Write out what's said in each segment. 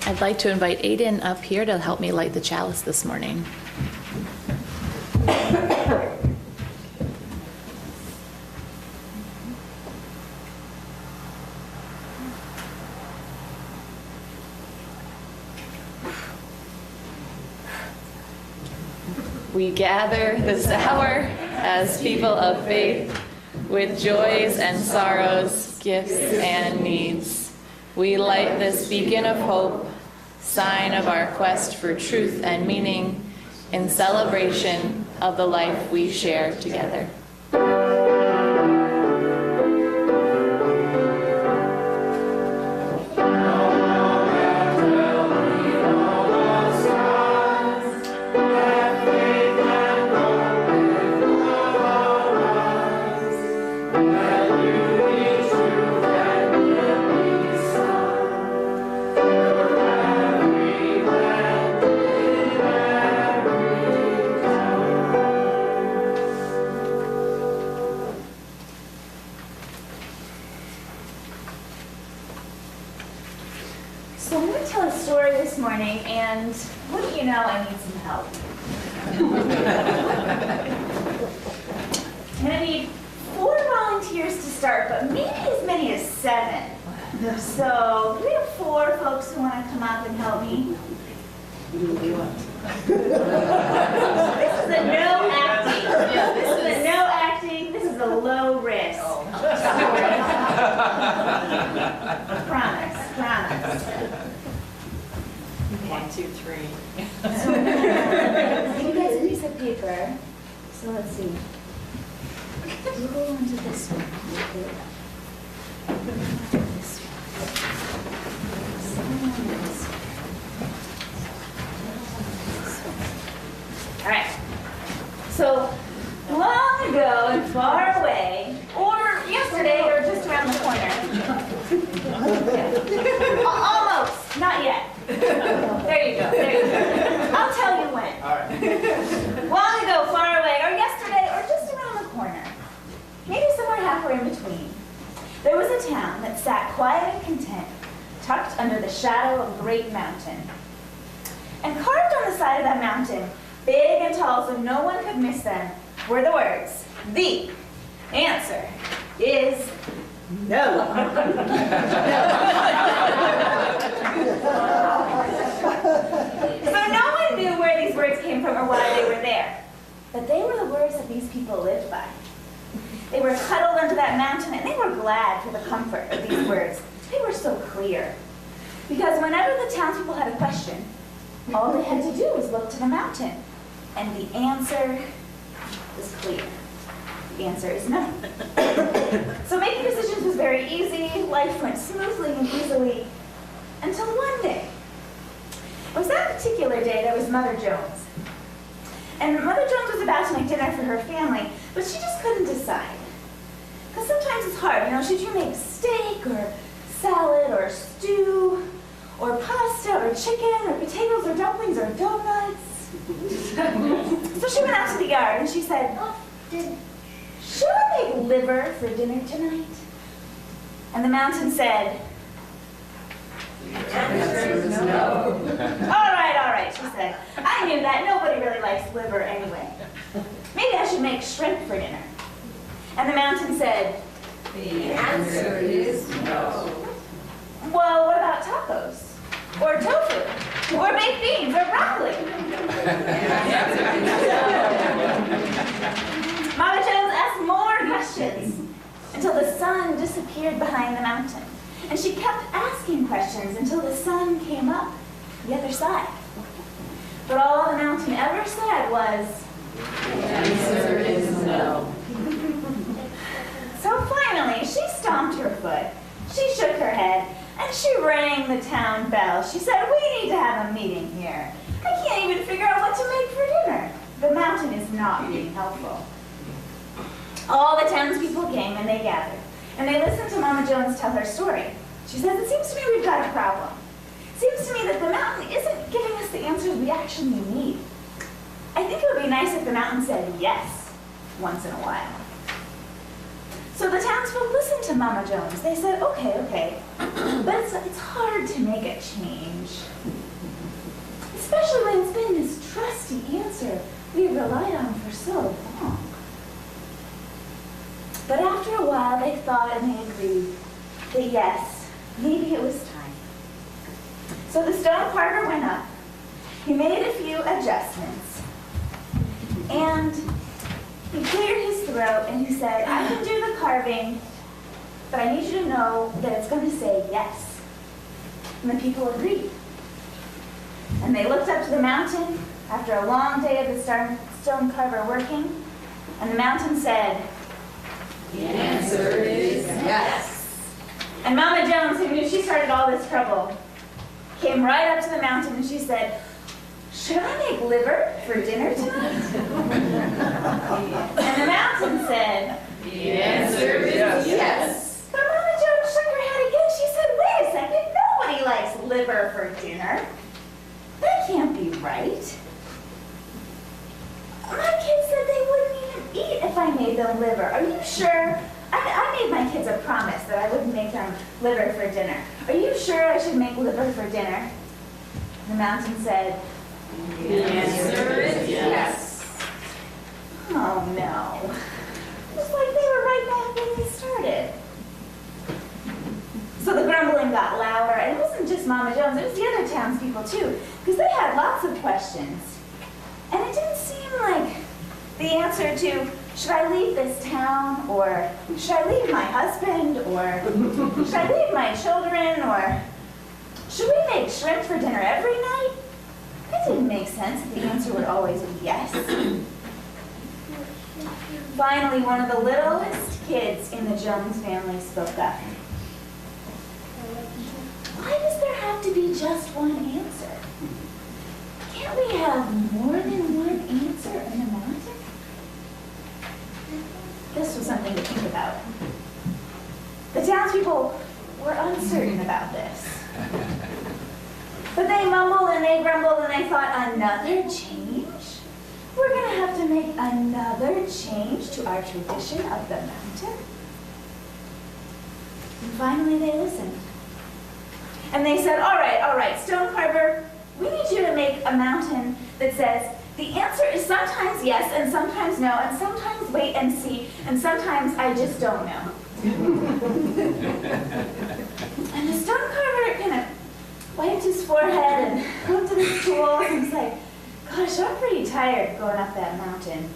I'd like to invite Aiden up here to help me light the chalice this morning. We gather this hour as people of faith with joys and sorrows, gifts and needs. We light this beacon of hope, sign of our quest for truth and meaning, in celebration of the life we share together. So I'm going to tell a story this morning, and wouldn't you know, I need some help. I'm going to need 4 volunteers to start, but maybe as many as 7. So do we have 4 folks who want to come up and help me? This is a no acting. This is a no acting. This is a low risk. Promise. 1, 2, 3. You guys a piece of paper. So let's see. We'll go on to this one. This one. All right. So long ago and far away, or yesterday, or just around the corner. Almost. Not yet. There you go. I'll tell you when. All right. Long ago, far away, or yesterday, or just around the corner. Maybe somewhere halfway in between. There was a town that sat quiet and content, tucked under the shadow of a great mountain. And carved on the side of that mountain, big and tall so no one could miss them, were the words, "The answer is no." So no one knew where these words came from or why they were there. But they were the words that these people lived by. They were cuddled under that mountain, and they were glad for the comfort of these words. They were so clear. Because whenever the townspeople had a question, all they had to do was look to the mountain. And the answer was clear. The answer is no. So making decisions was very easy. Life went smoothly and easily. Until one day. It was that particular day that was Mother Jones. And Mother Jones was about to make dinner for her family, but she just couldn't decide. Because sometimes it's hard, you know, should you make steak or salad or stew or pasta or chicken or potatoes or dumplings or donuts? So she went out to the yard and she said, "Should I make liver for dinner tonight?" And the mountain said, The answer is no. All right, she said. I knew that. Nobody really likes liver anyway. Maybe I should make shrimp for dinner. And the mountain said, The answer is no. well, what about tacos? Or tofu? Or baked beans? Or broccoli? Mama Jones asked more questions until the sun disappeared behind the mountain. And she kept asking questions until the sun came up the other side. But all the mountain ever said was, The answer is no. So finally, she stomped her foot, she shook her head, and she rang the town bell. She said, "We need to have a meeting here. I can't even figure out what to make for dinner." The mountain is not being helpful. All the townspeople came and they gathered, and they listened to Mama Jones tell her story. She says, "It seems to me we've got a problem. It seems to me that the mountain isn't giving us the answers we actually need. I think it would be nice if the mountain said yes once in a while." So the townsfolk listened to Mama Jones. They said, okay, but it's hard to make a change. Especially when it's been this trusty answer we've relied on for so long. But after a while, they thought and they agreed that yes, maybe it was time. So the stone carver went up. He made a few adjustments. And he cleared his throat and he said, I can do the carving, but I need you to know that it's going to say yes. And the people agreed. And they looked up to the mountain after a long day of the stone carver working, and the mountain said, The answer is yes. And Mama Jones, who knew she started all this trouble, came right up to the mountain and she said, should I make liver for dinner tonight? And the mountain said, The answer is yes. But Mama Jones shook her head again. She said, wait a second, nobody likes liver for dinner. That can't be right. My kids said they wouldn't even eat if I made them liver. Are you sure? I made my kids a promise that I wouldn't make them liver for dinner. Are you sure I should make liver for dinner? The mountain said, The answer is yes. oh no. Just like they were right back when we started. So the grumbling got louder, and it wasn't just Mama Jones, it was the other townspeople too, because they had lots of questions. And it didn't seem like the answer to, should I leave this town, or should I leave my husband, or should I leave my children, or should we make shrimp for dinner every night? That didn't make sense if the answer would always be yes. Finally, one of the littlest kids in the Jones family spoke up. Why does there have to be just one answer? Can't we have more than one answer in the mountain? This was something to think about. The townspeople were uncertain about this. But they mumbled and they grumbled and they thought, another change? We're going to have to make another change to our tradition of the mountain? And finally they listened. And they said, all right, stone carver, we need you to make a mountain that says, the answer is sometimes yes, and sometimes no, and sometimes wait and see, and sometimes I just don't know. And the stone carver kind of wiped his forehead and looked at his tools and was like, gosh, I'm pretty tired going up that mountain.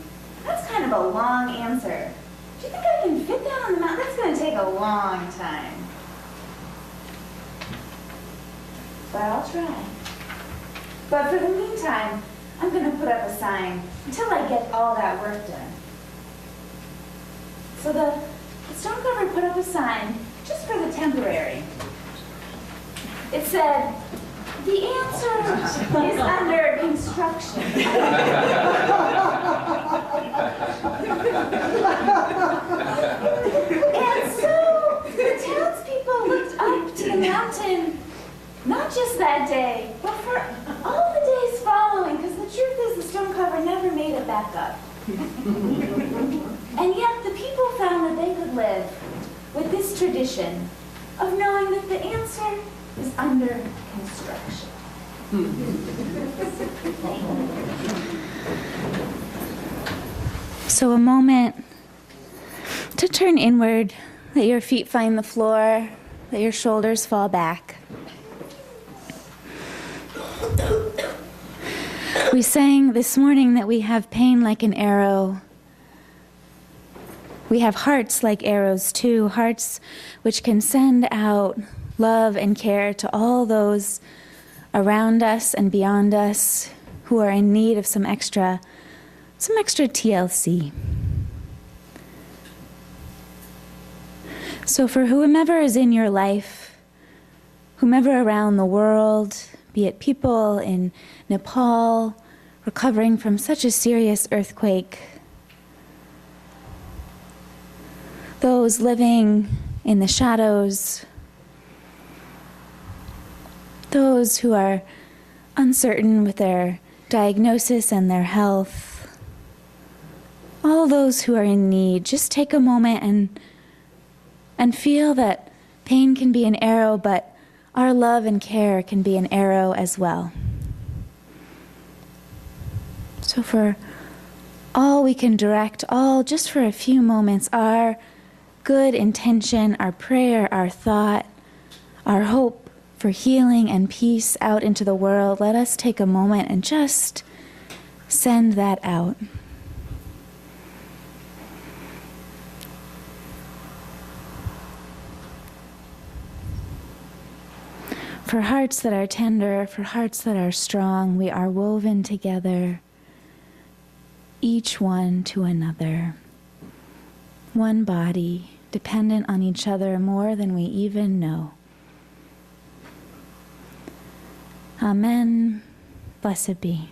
That's kind of a long answer. Do you think I can fit that on the mountain? That's going to take a long time. But I'll try. But for the meantime, I'm going to put up a sign until I get all that work done. So the stone carver put up a sign just for the temporary. It said, the answer is under construction. And so the townspeople looked up to the mountain, not just that day, but for all the days following, because the truth is the stone carver never made it back up. And yet the people found that they could live with this tradition of knowing that the answer is under construction. So a moment to turn inward, let your feet find the floor, let your shoulders fall back. We sang this morning that we have pain like an arrow. We have hearts like arrows too, hearts which can send out love and care to all those around us and beyond us who are in need of some extra TLC. So for whomever is in your life, whomever around the world, be it people in Nepal recovering from such a serious earthquake, those living in the shadows, those who are uncertain with their diagnosis and their health, all those who are in need, just take a moment and And feel that pain can be an arrow, but our love and care can be an arrow as well. So for all we can direct, all just for a few moments, our good intention, our prayer, our thought, our hope for healing and peace out into the world, let us take a moment and just send that out. For hearts that are tender, for hearts that are strong, we are woven together, each one to another. One body, dependent on each other more than we even know. Amen. Blessed be.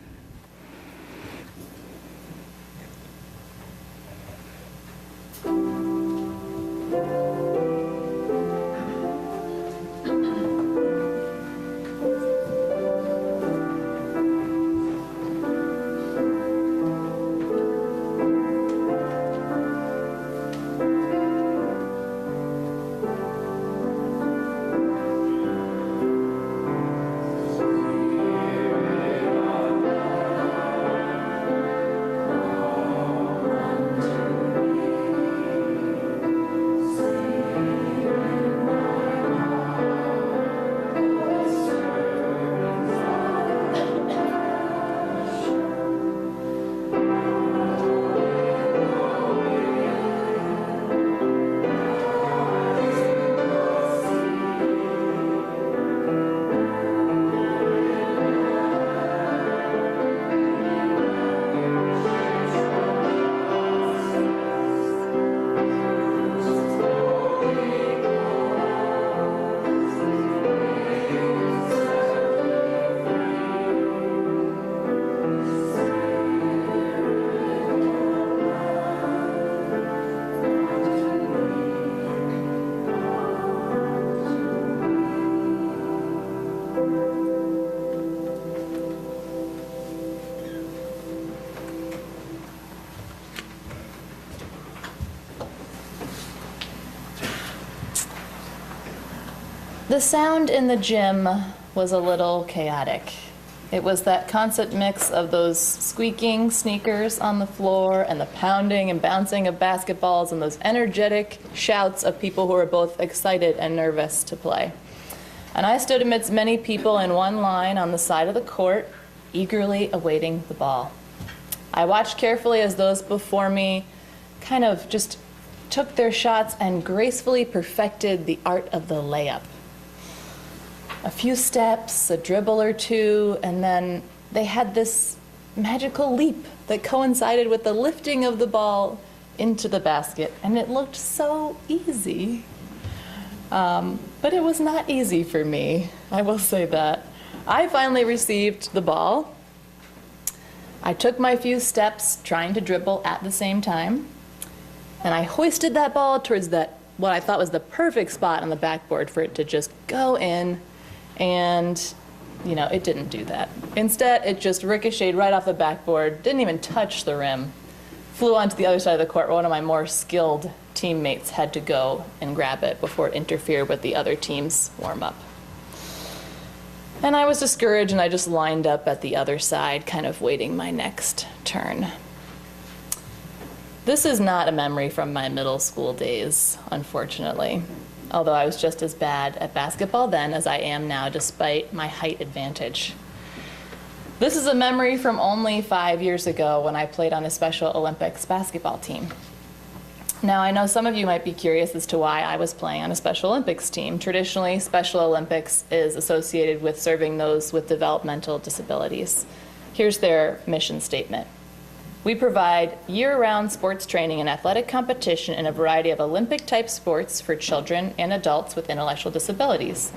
The sound in the gym was a little chaotic. It was that constant mix of those squeaking sneakers on the floor and the pounding and bouncing of basketballs and those energetic shouts of people who were both excited and nervous to play. And I stood amidst many people in one line on the side of the court, eagerly awaiting the ball. I watched carefully as those before me kind of just took their shots and gracefully perfected the art of the layup. A few steps, a dribble or two, and then they had this magical leap that coincided with the lifting of the ball into the basket, and it looked so easy. But it was not easy for me, I will say that. I finally received the ball. I took my few steps trying to dribble at the same time, and I hoisted that ball towards that what I thought was the perfect spot on the backboard for it to just go in. And, it didn't do that. Instead, it just ricocheted right off the backboard, didn't even touch the rim, flew onto the other side of the court where one of my more skilled teammates had to go and grab it before it interfered with the other team's warm-up. And I was discouraged, and I just lined up at the other side, kind of waiting my next turn. This is not a memory from my middle school days, unfortunately. Although I was just as bad at basketball then as I am now, despite my height advantage. This is a memory from only 5 years ago when I played on a Special Olympics basketball team. Now, I know some of you might be curious as to why I was playing on a Special Olympics team. Traditionally, Special Olympics is associated with serving those with developmental disabilities. Here's their mission statement. We provide year-round sports training and athletic competition in a variety of Olympic-type sports for children and adults with intellectual disabilities,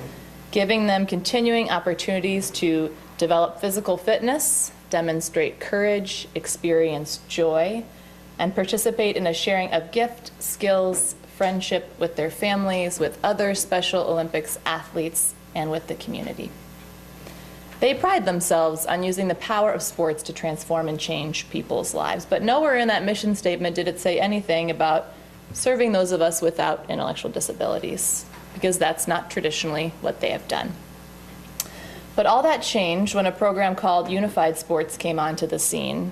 giving them continuing opportunities to develop physical fitness, demonstrate courage, experience joy, and participate in a sharing of gift, skills, friendship with their families, with other Special Olympics athletes, and with the community. They pride themselves on using the power of sports to transform and change people's lives. But nowhere in that mission statement did it say anything about serving those of us without intellectual disabilities, because that's not traditionally what they have done. But all that changed when a program called Unified Sports came onto the scene.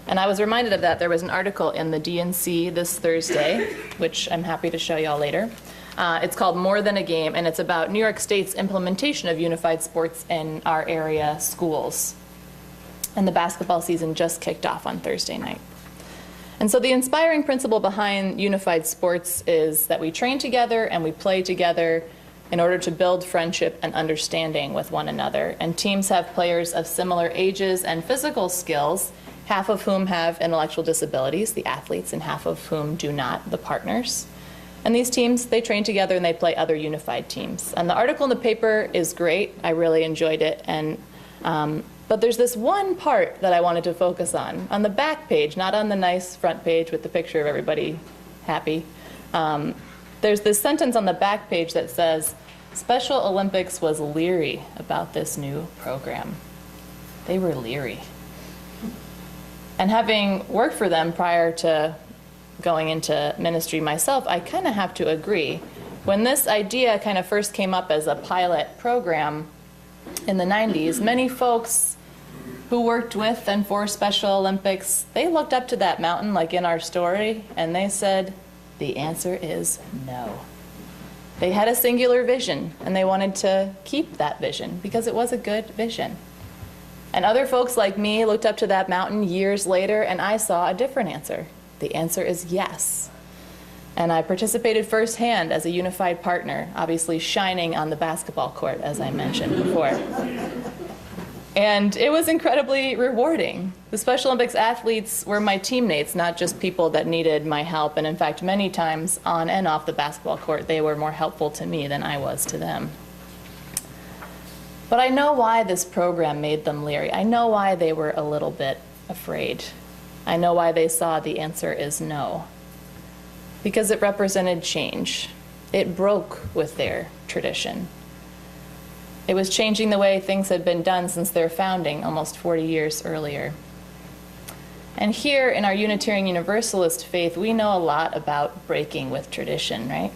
And I was reminded of that. There was an article in the DNC this Thursday, which I'm happy to show you all later. It's called More Than a Game, and it's about New York State's implementation of unified sports in our area schools. And the basketball season just kicked off on Thursday night. And so the inspiring principle behind unified sports is that we train together and we play together in order to build friendship and understanding with one another. And teams have players of similar ages and physical skills, half of whom have intellectual disabilities, the athletes, and half of whom do not, the partners. And these teams, they train together and they play other unified teams. And the article in the paper is great. I really enjoyed it. But there's this one part that I wanted to focus on. On the back page, not on the nice front page with the picture of everybody happy. There's this sentence on the back page that says, Special Olympics was leery about this new program. They were leery. And having worked for them prior to going into ministry myself, I kind of have to agree. When this idea kind of first came up as a pilot program in the 90s, many folks who worked with and for Special Olympics, they looked up to that mountain like in our story, and they said, the answer is no. They had a singular vision, and they wanted to keep that vision because it was a good vision. And other folks like me looked up to that mountain years later, and I saw a different answer. The answer is yes. And I participated firsthand as a unified partner, obviously shining on the basketball court, as I mentioned before. And it was incredibly rewarding. The Special Olympics athletes were my teammates, not just people that needed my help. And in fact, many times on and off the basketball court, they were more helpful to me than I was to them. But I know why this program made them leery. I know why they were a little bit afraid. I know why they saw the answer is no. Because it represented change. It broke with their tradition. It was changing the way things had been done since their founding almost 40 years earlier. And here in our Unitarian Universalist faith, we know a lot about breaking with tradition, right?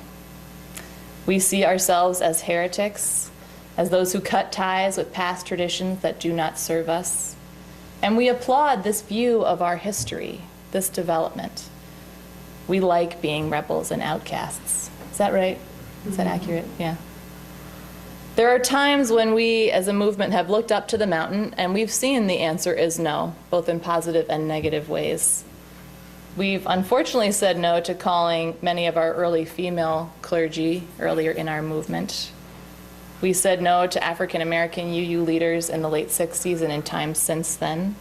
We see ourselves as heretics, as those who cut ties with past traditions that do not serve us. And we applaud this view of our history, this development. We like being rebels and outcasts. Is that right? Is that accurate? Yeah. There are times when we as a movement have looked up to the mountain and we've seen the answer is no, both in positive and negative ways. We've unfortunately said no to calling many of our early female clergy earlier in our movement. We said no to African American UU leaders in the late 60s and in times since then.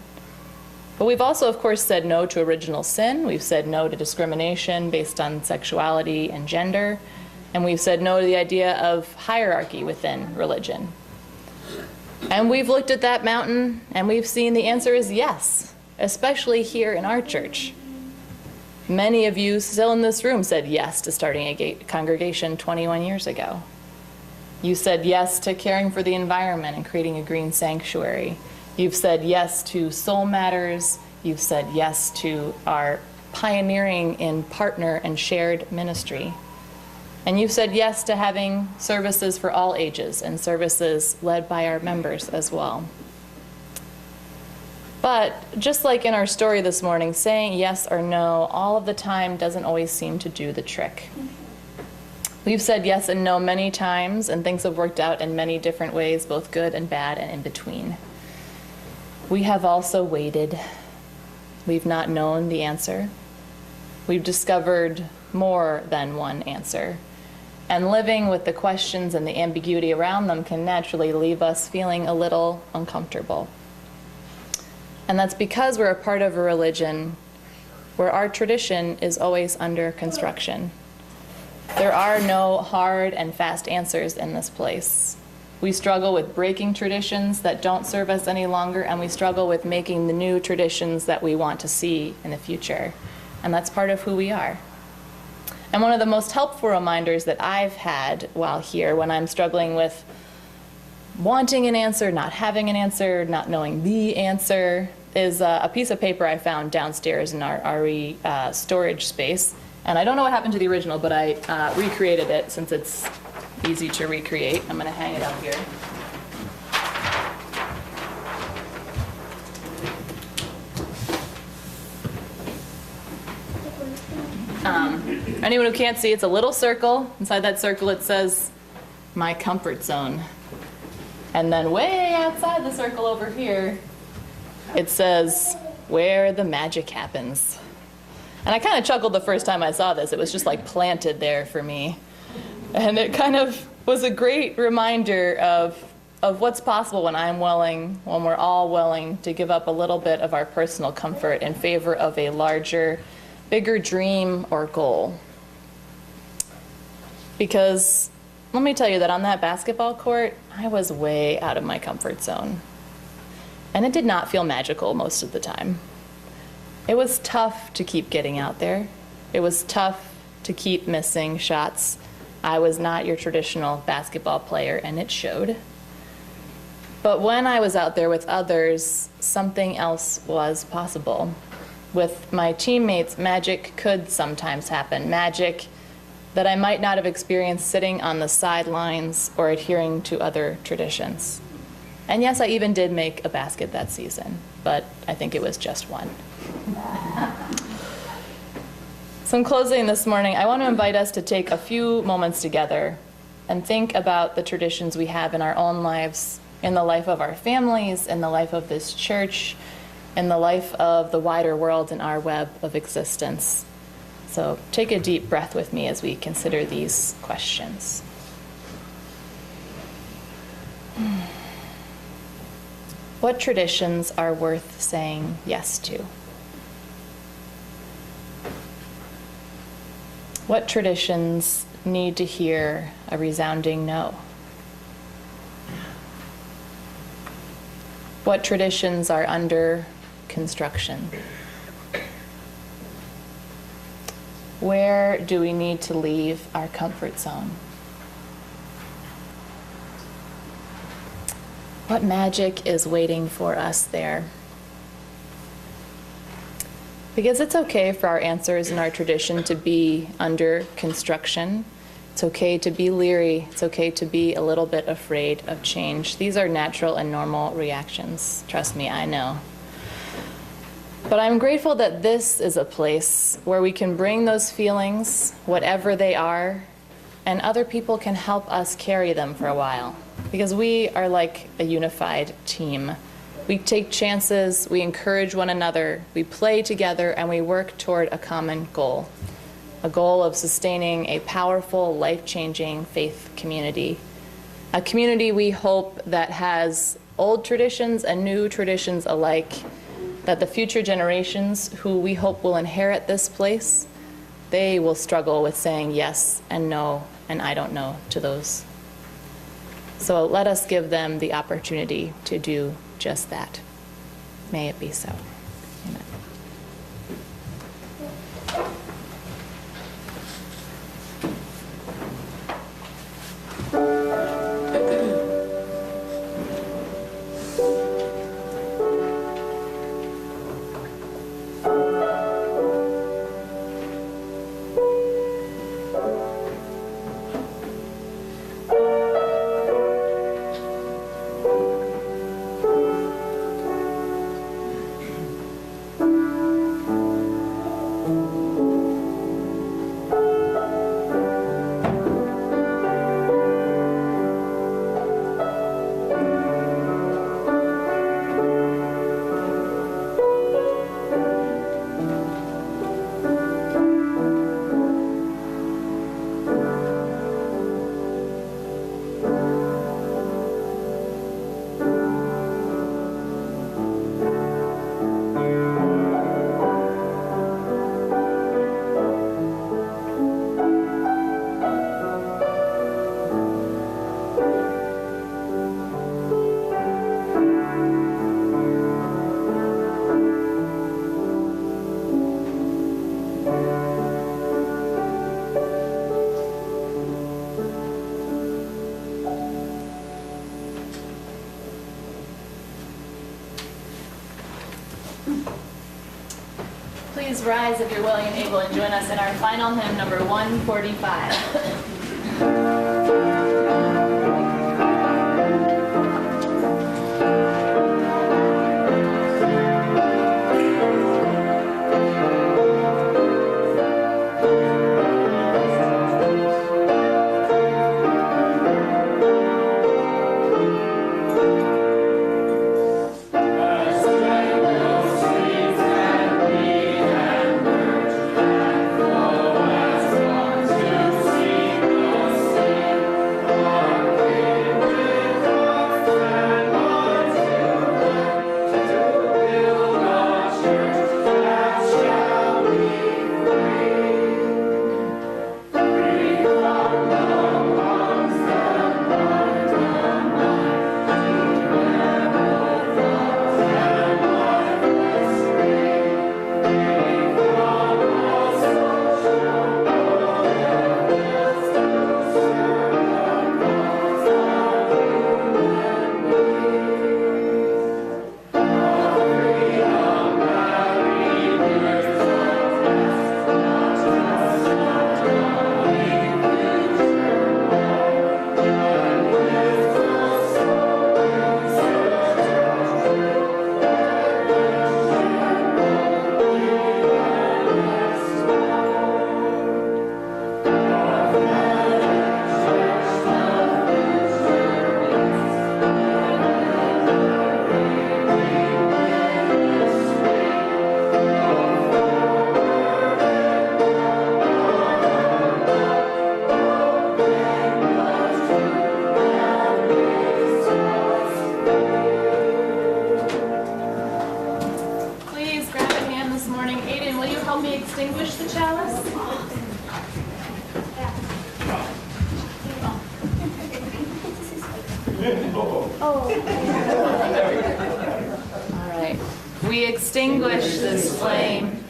But we've also, of course, said no to original sin. We've said no to discrimination based on sexuality and gender. And we've said no to the idea of hierarchy within religion. And we've looked at that mountain and we've seen the answer is yes, especially here in our church. Many of you still in this room said yes to starting a congregation 21 years ago. You said yes to caring for the environment and creating a green sanctuary. You've said yes to Soul Matters. You've said yes to our pioneering in partner and shared ministry. And you've said yes to having services for all ages and services led by our members as well. But just like in our story this morning, saying yes or no all of the time doesn't always seem to do the trick. We've said yes and no many times, and things have worked out in many different ways, both good and bad and in between. We have also waited. We've not known the answer. We've discovered more than one answer. And living with the questions and the ambiguity around them can naturally leave us feeling a little uncomfortable. And that's because we're a part of a religion where our tradition is always under construction. There are no hard and fast answers in this place. We struggle with breaking traditions that don't serve us any longer, and we struggle with making the new traditions that we want to see in the future. And that's part of who we are. And one of the most helpful reminders that I've had while here, when I'm struggling with wanting an answer, not having an answer, not knowing the answer, is a piece of paper I found downstairs in our RE storage space. And I don't know what happened to the original, but I recreated it since it's easy to recreate. I'm going to hang it up here. Anyone who can't see, it's a little circle. Inside that circle it says, my comfort zone. And then way outside the circle over here, it says, where the magic happens. And I kind of chuckled the first time I saw this. It was just like planted there for me. And it kind of was a great reminder of what's possible when I'm willing, when we're all willing to give up a little bit of our personal comfort in favor of a larger, bigger dream or goal. Because let me tell you that on that basketball court, I was way out of my comfort zone. And it did not feel magical most of the time. It was tough to keep getting out there. It was tough to keep missing shots. I was not your traditional basketball player, and it showed. But when I was out there with others, something else was possible. With my teammates, magic could sometimes happen. Magic that I might not have experienced sitting on the sidelines or adhering to other traditions. And yes, I even did make a basket that season, but I think it was just one. So in closing this morning, I want to invite us to take a few moments together and think about the traditions we have in our own lives, in the life of our families, in the life of this church, in the life of the wider world in our web of existence. So take a deep breath with me as we consider these questions. What traditions are worth saying yes to? What traditions need to hear a resounding no? What traditions are under construction? Where do we need to leave our comfort zone? What magic is waiting for us there? Because it's okay for our answers in our tradition to be under construction. It's okay to be leery. It's okay to be a little bit afraid of change. These are natural and normal reactions. Trust me, I know. But I'm grateful that this is a place where we can bring those feelings, whatever they are, and other people can help us carry them for a while. Because we are like a unified team. We take chances, we encourage one another, we play together, and we work toward a common goal. A goal of sustaining a powerful, life-changing faith community. A community we hope that has old traditions and new traditions alike, that the future generations who we hope will inherit this place, they will struggle with saying yes and no and I don't know to those. So let us give them the opportunity to do just that. May it be so. Amen. please rise if you're willing and able and join us in our final hymn, number 145. Extinguish the chalice. All right. We extinguish this flame,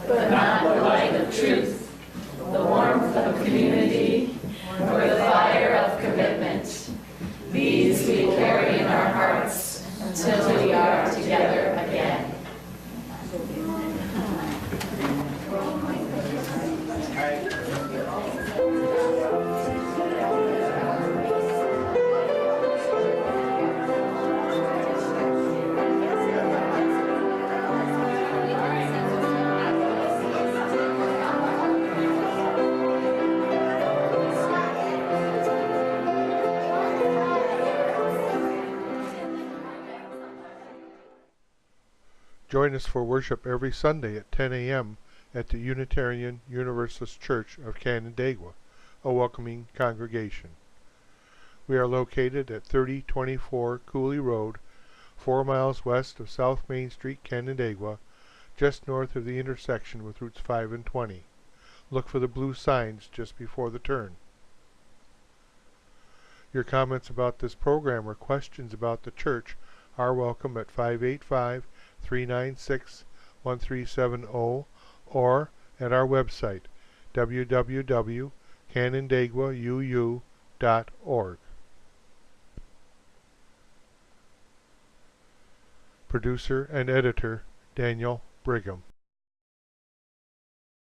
but not the light of truth, the warmth of community, or the fire of commitment. These we carry in our hearts until we are together again. Join us for worship every Sunday at 10 a.m. at the Unitarian Universalist Church of Canandaigua, a welcoming congregation. We are located at 3024 Cooley Road, 4 miles west of South Main Street, Canandaigua, just north of the intersection with Routes 5 and 20. Look for the blue signs just before the turn. Your comments about this program or questions about the church are welcome at 585-396-1370 or at our website, www.canandaiguauu.org. Producer and editor, Daniel Brigham.